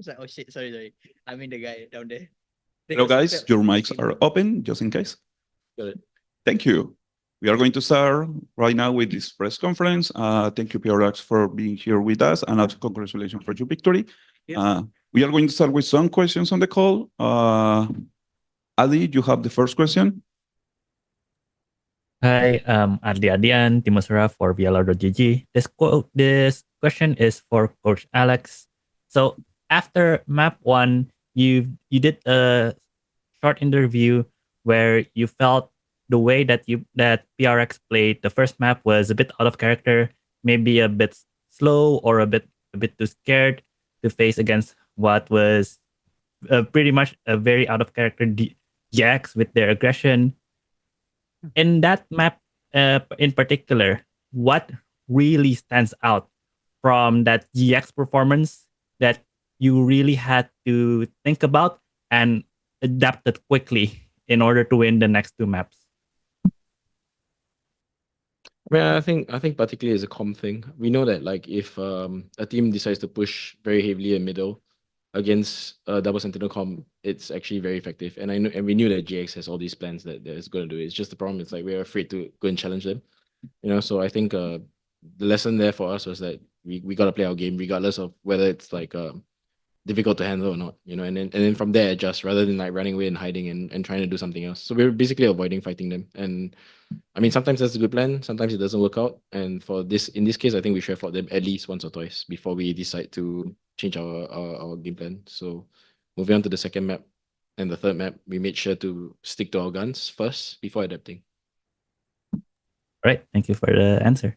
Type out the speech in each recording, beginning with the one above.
was like, oh shit, sorry. I mean the guy down there. Hello, guys. Your mics are open, just in case. Got it. Thank you. We are going to start right now with this press conference. Thank you, PRX, for being here with us, and also congratulations for your victory. We are going to start with some questions on the call. Ali, you have the first question. Hi, Ardi Adian, Timosura for VLR.gg. This question is for Coach Alex. So after map 1, you did a short interview where you felt the way that PRX played the first map was a bit out of character, maybe a bit slow or a bit too scared to face against what was pretty much a very out of character GIANTX with their aggression. In that map in particular, what really stands out from that GX performance that you really had to think about and adapt it quickly in order to win the next 2 maps? I think particularly as a comm thing, we know that like if a team decides to push very heavily in middle against double sentinel comm, it's actually very effective. And we knew that GX has all these plans that it's going to do. It's just the problem is like we're afraid to go and challenge them, So I think the lesson there for us was that we got to play our game regardless of whether it's like difficult to handle or not, and then from there adjust rather than like running away and hiding and trying to do something else. So we're basically avoiding fighting them. And I mean, sometimes that's a good plan, sometimes it doesn't work out. And in this case, I think we should have fought them at least once or twice before we decide to change our game plan. So moving on to the second map and the third map, we made sure to stick to our guns first before adapting. All right, thank you for the answer.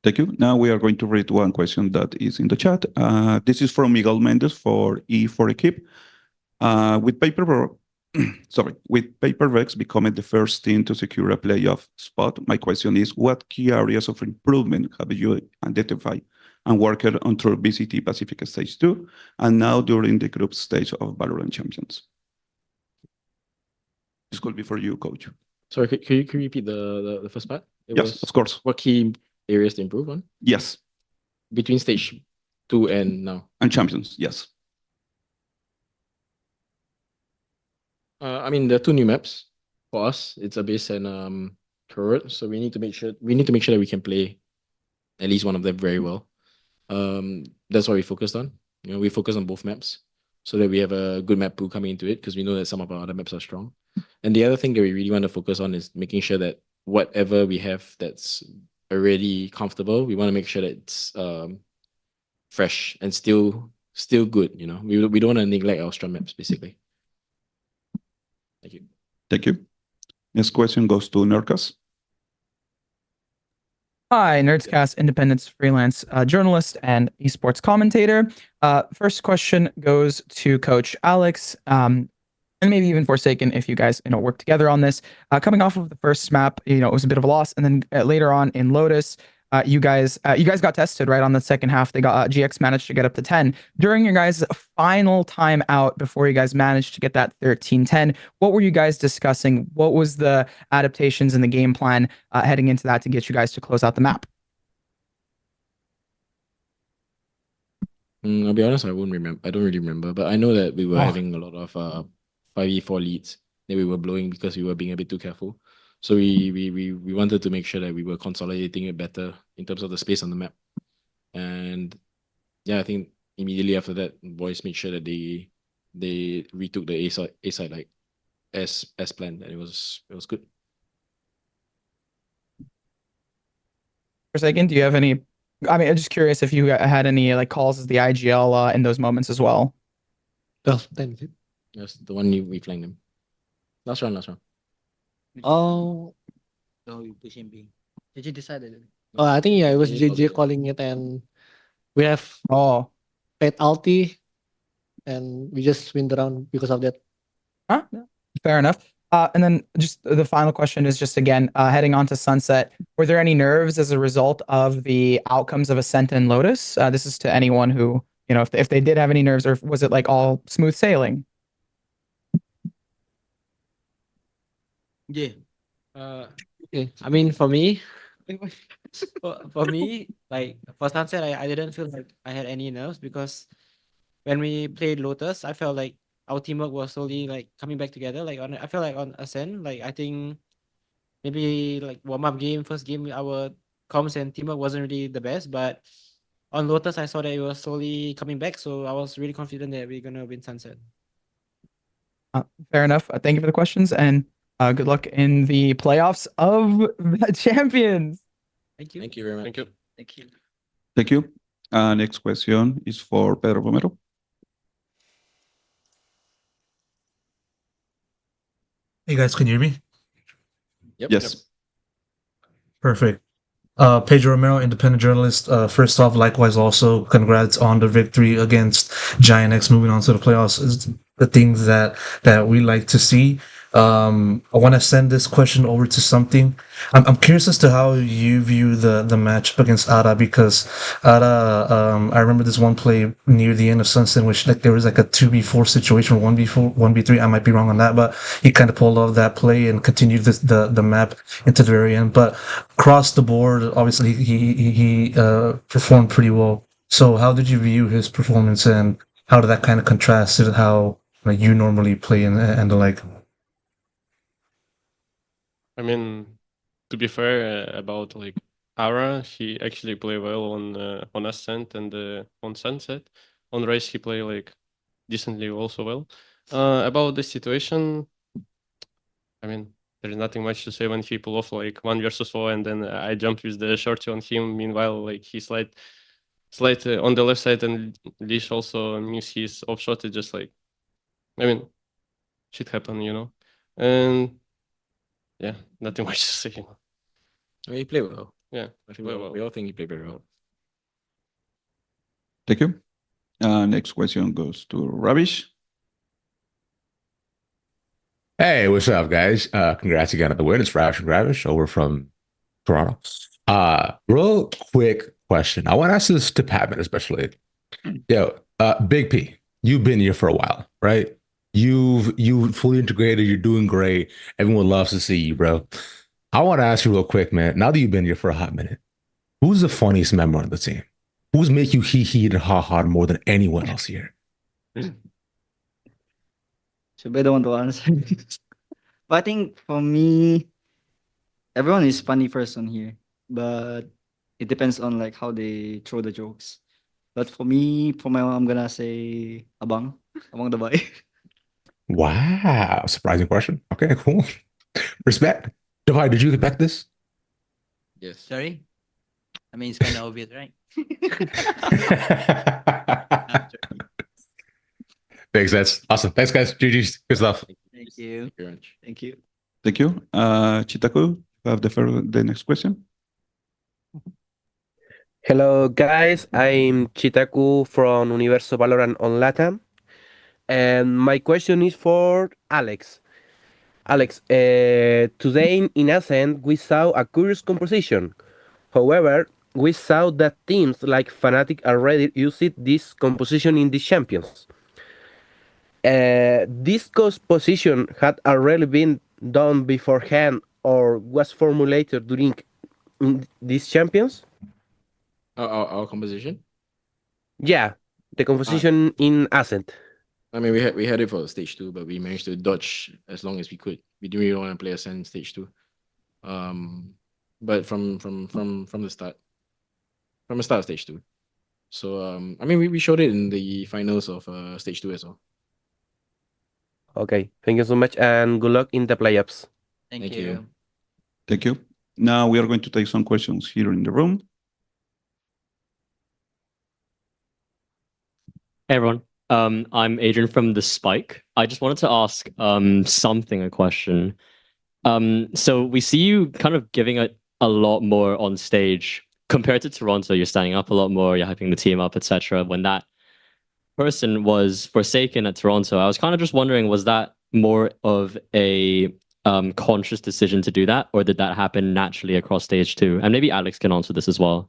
Thank you. Now we are going to read one question that is in the chat. This is from Miguel Mendez for E4Equipe. With PRX becoming the first team to secure a playoff spot, my question is, what key areas of improvement have you identified and worked on through VCT Pacific Stage 2 and now during the group stage of VALORANT Champions? This could be for you, Coach. Sorry, could you repeat the first part? Yes, of course. What key areas to improve on? Yes. Between stage 2 and now? And Champions, yes. I mean, there are 2 new maps for us. It's Abyss and Turret. So we need to make sure that we can play at least one of them very well. That's what we focused on. We focus on both maps so that we have a good map pool coming into it because we know that some of our other maps are strong. And the other thing that we really want to focus on is making sure that whatever we have that's already comfortable, we want to make sure that it's fresh and still good. We don't want to neglect our strong maps basically. Thank you. Thank you. Next question goes to Nurkas. Hi, Nerdscast Independence freelance journalist and esports commentator. First question goes to Coach Alex, and maybe even Forsaken if you guys work together on this. Coming off of the first map, it was a bit of a loss, and then later on in Lotus, you guys got tested right on the second half. They got GX managed to get up to 10 during your guys' final time out before you guys managed to get that 13-10. What were you guys discussing? What was the adaptations in the game plan heading into that to get you guys to close out the map? I'll be honest, I don't really remember, but I know that we were having a lot of 5v4 leads that we were blowing because we were being a bit too careful. So we wanted to make sure that we were consolidating it better in terms of the space on the map. And yeah, I think immediately after that, boys made sure that they retook the A side like as planned, and it was good. For a second, do you have any? I mean, I'm just curious if you had any like calls as the IGL in those moments as well. Yes, the one we flanked them. Last round. Oh, no, you push him B. Did you decide it? I think it was JJ calling it, and we have paid ulti, and we just win the round because of that. Fair enough. And then just the final question is just again heading on to Sunset. Were there any nerves as a result of the outcomes of Ascent and Lotus? This is to anyone who if they did have any nerves, or was it like all smooth sailing? Yeah. I mean, for me, For me, like for Sunset, I didn't feel like I had any nerves because when we played Lotus, I felt like our teamwork was slowly like coming back together. Like I felt like on Ascent, like I think maybe like warm up game, first game, our comms and teamwork wasn't really the best, but on Lotus, I saw that it was slowly coming back, so I was really confident that we're gonna win Sunset. Fair enough. Thank you for the questions, and good luck in the playoffs of the champions. Thank you. Thank you very much. Thank you. Thank you. Thank you. Next question is for Pedro Romero. Hey guys, can you hear me? Yep. Yes. Perfect. Pedro Romero, independent journalist. First off, likewise, also congrats on the victory against GIANTX. Moving on to the playoffs is the things that we like to see. I want to send this question over to something. I'm curious as to how you view the matchup against Ada, because Ada, I remember this one play near the end of Sunset in which like there was like a 2v4 situation, 1v4, 1v3. I might be wrong on that, but he kind of pulled off that play and continued the map into the very end. But across the board, obviously he performed pretty well. So how did you view his performance, and how did that kind of contrast to how like you normally play and the like? I mean, to be fair about like Ara, he actually play well on Ascent and on Sunset. On Race, he play like decently also well. About the situation, I mean, there's nothing much to say when he pull off like 1v4 and then I jumped with the shorty on him. Meanwhile, like he slide on the left side and Leash also missed his off shot. It just like, I mean, shit happen, you know. And yeah, nothing much to say. You know. Well, he played well. Yeah, I think played well. we all think he played very well. Thank you. Next question goes to Ravish. Hey, what's up, guys? Congrats again on the win. It's Ravish over from Toronto. Real quick question. I want to ask this to Patman, especially. Yo, Big P, you've been here for a while, right? You've fully integrated. You're doing great. Everyone loves to see you, bro. I want to ask you real quick, man. Now that you've been here for a hot minute, who's the funniest member on the team? Who's make you hee and ha more than anyone else here? Should be the one to answer. But I think for me, everyone is funny person here, but it depends on like how they throw the jokes. But for me, for my mom, I'm gonna say Abang the boy. Wow, surprising question. Okay, cool. Respect. Devai, did you expect this? Yes. Sorry? I mean, it's kind of obvious, right? Makes sense. Awesome. Thanks, guys. GG's. Good stuff. Thank you. Thank you very much. Thank you. Thank you. Chitaku, you have the next question. Hello guys, I'm Chitaku from Universo Valorant on Latam, and my question is for Alex. Alex, today in Ascent we saw a curious composition. However, we saw that teams like Fnatic already used this composition in the Champions. This composition had already been done beforehand or was formulated during these Champions? Our composition? Yeah, the composition in Ascent. I mean, we had it for stage 2, but we managed to dodge as long as we could. We didn't really want to play Ascent stage 2. But from the start of stage 2. So I mean, we showed it in the finals of stage 2 as well. Okay, thank you so much and good luck in the playoffs. Thank you. Thank you. Now we are going to take some questions here in the room. Hey everyone, I'm Adrian from The Spike. I just wanted to ask a question. So we see you kind of giving it a lot more on stage compared to Toronto. You're standing up a lot more, you're hyping the team up, etc. When that person was Forsaken at Toronto, I was kind of just wondering, was that more of a conscious decision to do that, or did that happen naturally across stage 2? And maybe Alex can answer this as well.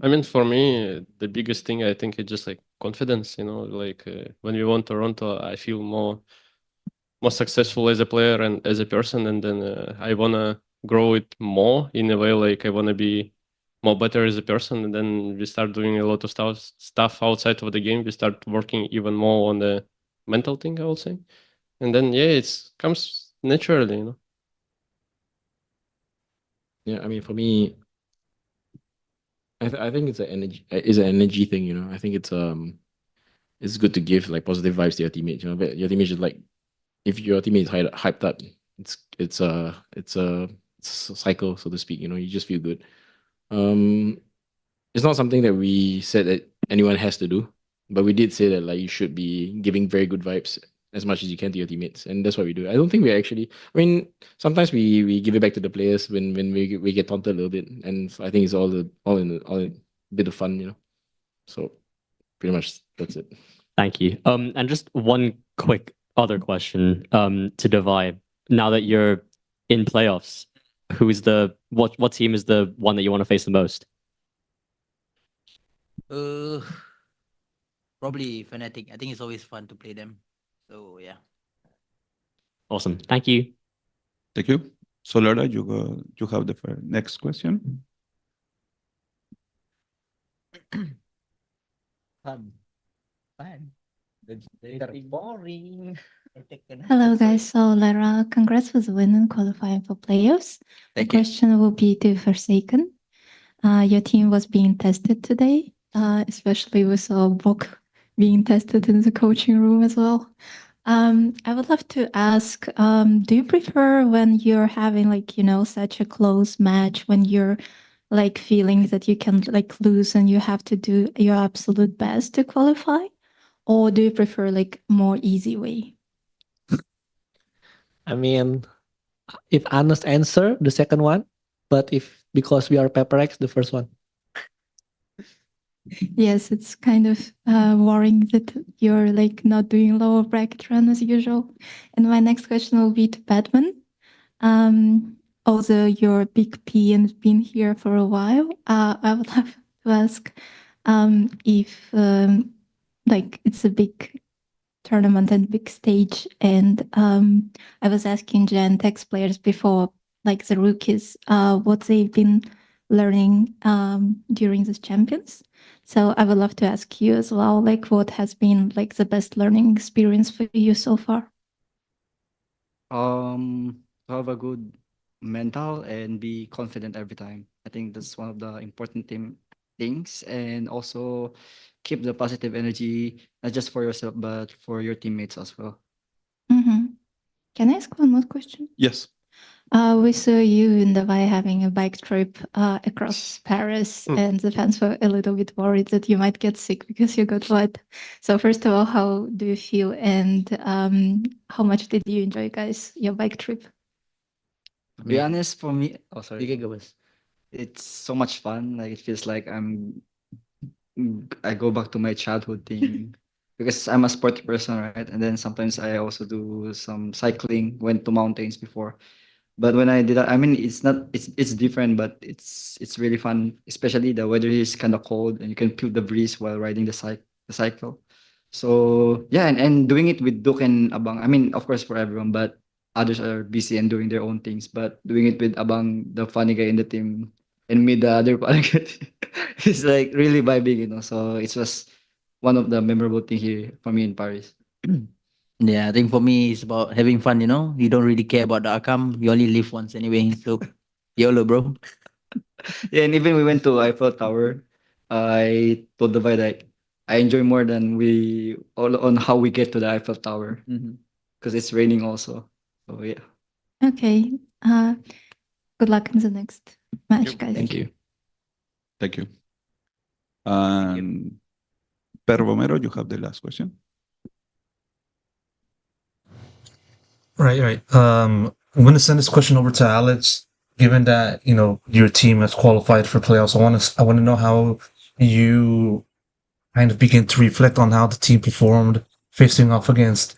I mean, for me, the biggest thing I think is just like confidence. You know, like when we won Toronto, I feel more successful as a player and as a person, and then I wanna grow it more in a way. Like I want to be more better as a person, and then we start doing a lot of stuff outside of the game. We start working even more on the mental thing, I would say, and then yeah, it comes naturally, you know. Yeah, I mean, for me, I think it's an energy thing, you know. I think it's good to give like positive vibes to your teammates. You know, but your teammates just like, if your teammate is hyped up, it's a cycle, so to speak. You know, you just feel good. It's not something that we said that anyone has to do, but we did say that like you should be giving very good vibes as much as you can to your teammates, and that's what we do. I don't think we actually. I mean, sometimes we give it back to the players when we get taunted a little bit, and I think it's all in a bit of fun, you know. So pretty much that's it. Thank you. And just one quick other question to divide. Now that you're in playoffs, what team is the one that you want to face the most? Probably Fnatic. I think it's always fun to play them. So yeah. Awesome. Thank you. Thank you. Solera, you have the next question. Fun. That's very boring. Hello guys, so Lara, congrats for the win and qualifying for playoffs. The Thank you. question will be to Forsaken. Your team was being tested today, especially with Bok being tested in the coaching room as well. I would love to ask, do you prefer when you're having like, such a close match, when you're like feeling that you can like lose and you have to do your absolute best to qualify? Or do you prefer like more easy way? I mean, if honest answer, the second one. But if because we are PRX, the first one. Yes, it's kind of worrying that you're like not doing lower bracket run as usual. And my next question will be to Batman. Although you're a big P and been here for a while, I would love to ask if like it's a big tournament and big stage, and I was asking GIANTX players before, like the rookies, what they've been learning during the champions. So I would love to ask you as well, like what has been like the best learning experience for you so far? To have a good mental and be confident every time. I think that's one of the important things, and also keep the positive energy, not just for yourself, but for your teammates as well. Can I ask one more question? Yes. We saw you in Dubai having a bike trip across Paris, and the fans were a little bit worried that you might get sick because you got wet. So first of all, how do you feel, and how much did you enjoy, guys, your bike trip? To be honest, for me, oh sorry, You can go first. it's so much fun. Like it feels like I go back to my childhood thing because I'm a sporty person, right? And then sometimes I also do some cycling, went to mountains before. But when I did that, I mean, it's different, but it's really fun. Especially the weather is kind of cold, and you can feel the breeze while riding the cycle. So yeah, and doing it with Duke and Abang. I mean, of course for everyone, but others are busy and doing their own things. But doing it with Abang, the funny guy in the team, and me, the other funny guy, it's like really vibing, So it was one of the memorable thing here for me in Paris. Yeah, I think for me it's about having fun, You don't really care about the outcome. You only live once anyway. So YOLO, bro. Yeah, and even we went to Eiffel Tower. I told the vibe like I enjoy more than we all on how we get to the Eiffel Tower because it's raining also. So yeah. Okay. Good luck in the next match, guys. Thank you. Thank you. Pedro Romero, you have the last question. Right. I'm going to send this question over to Alex. Given that your team has qualified for playoffs, I want to know how you kind of begin to reflect on how the team performed facing off against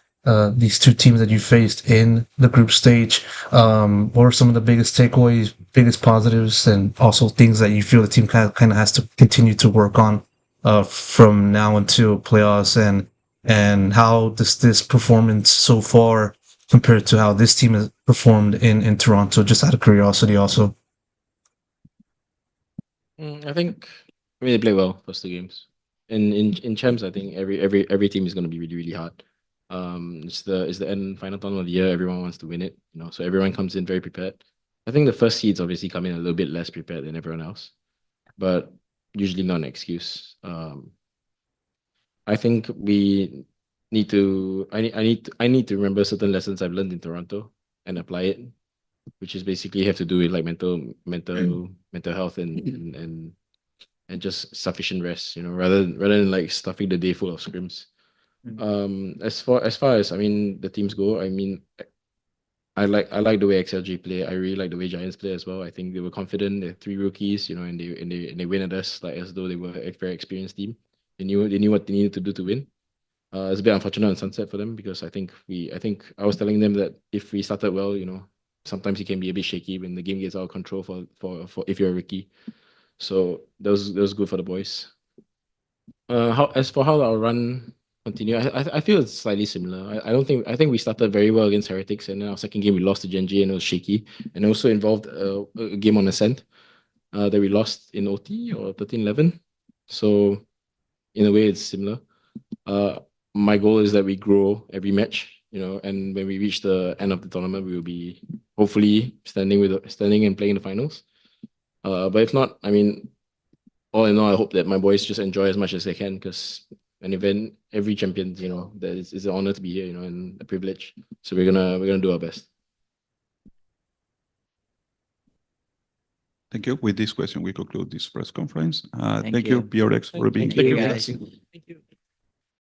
these two teams that you faced in the group stage. What are some of the biggest takeaways, biggest positives, and also things that you feel the team kind of has to continue to work on from now until playoffs, and how does this performance so far compared to how this team has performed in Toronto, just out of curiosity also? I think they play well first 2 games. In champs, I think every team is going to be really really hard. It's the end final tournament of the year. Everyone wants to win it, so everyone comes in very prepared. I think the first seeds obviously come in a little bit less prepared than everyone else, but usually not an excuse. I think we need to. I need to remember certain lessons I've learned in Toronto and apply it, which is basically have to do with like mental health and just sufficient rest. Rather than like stuffing the day full of scrims. As far as I mean the teams go, I mean I like the way XLG play. I really like the way Giants play as well. I think they were confident. They're 3 rookies, and they win at us like as though they were a very experienced team. They knew what they needed to do to win. It's a bit unfortunate on Sunset for them because I think I was telling them that if we started well, sometimes it can be a bit shaky when the game gets out of control for if you're a rookie. So that was good for the boys. As for how our run continue, I feel it's slightly similar. I think we started very well against Heretics, and then our second game we lost to Genji and it was shaky, and also involved a game on Ascent that we lost in OT or 13-11. So in a way, it's similar. My goal is that we grow every match, and when we reach the end of the tournament, we will be hopefully standing and playing the finals. But if not, I mean, all in all, I hope that my boys just enjoy as much as they can because an event, every champion, that is an honor to be here, and a privilege. So we're gonna do our best. Thank you. With this question, we conclude this press conference. Thank Thank you, you. PRX, for being Thank you, here. guys. Thank you.